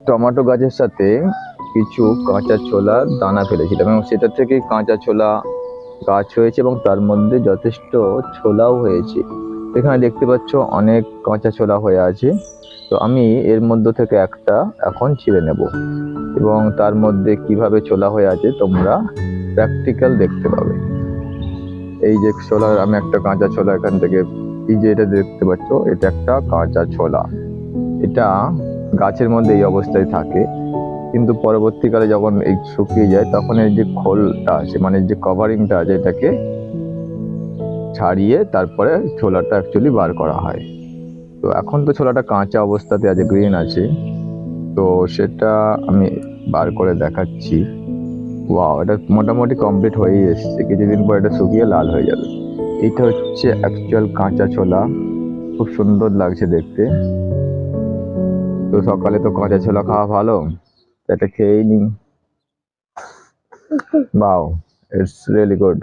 Tomato গাছের সাথে কিছু কাঁচা ছোলার দানা ফেলেছিলাম এবং সেটা থেকে কাঁচা ছোলা গাছ হয়েছে এবং তার মধ্যে যথেষ্ট ছোলাও হয়েছে। এখানে দেখতে পাচ্ছ অনেক কাঁচা ছোলা হয়ে আছে। তো আমি এর মধ্যে থেকে একটা এখন ছিঁড়ে নেব এবং তার মধ্যে কিভাবে ছোলা হয়ে আছে তোমরা প্র্যাকটিক্যাল দেখতে পাবে। এই যে ছোলার আমি একটা কাঁচা ছোলা এখান থেকে, এই যে এটা দেখতে পাচ্ছ, এটা একটা কাঁচা ছোলা। এটা গাছের মধ্যে এই অবস্থায় থাকে, কিন্তু পরবর্তীকালে যখন এই শুকিয়ে যায় তখন এই যে খোলটা আছে, মানে যে কভারিংটা আছে, এটাকে ছাড়িয়ে তারপরে ছোলাটা অ্যাকচুয়ালি বার করা হয়। তো এখন তো ছোলাটা কাঁচা অবস্থাতে আছে, গ্রিন আছে, তো সেটা আমি বার করে দেখাচ্ছি। ওয়াও, এটা মোটামুটি কমপ্লিট হয়েই এসছে, কিছুদিন পর এটা শুকিয়ে লাল হয়ে যাবে। এটা হচ্ছে অ্যাকচুয়াল কাঁচা ছোলা, খুব সুন্দর লাগছে দেখতে। তো সকালে তো কাঁচা ছোলা খাওয়া ভালো, এটা খেয়েই নি। Wow, it's really good.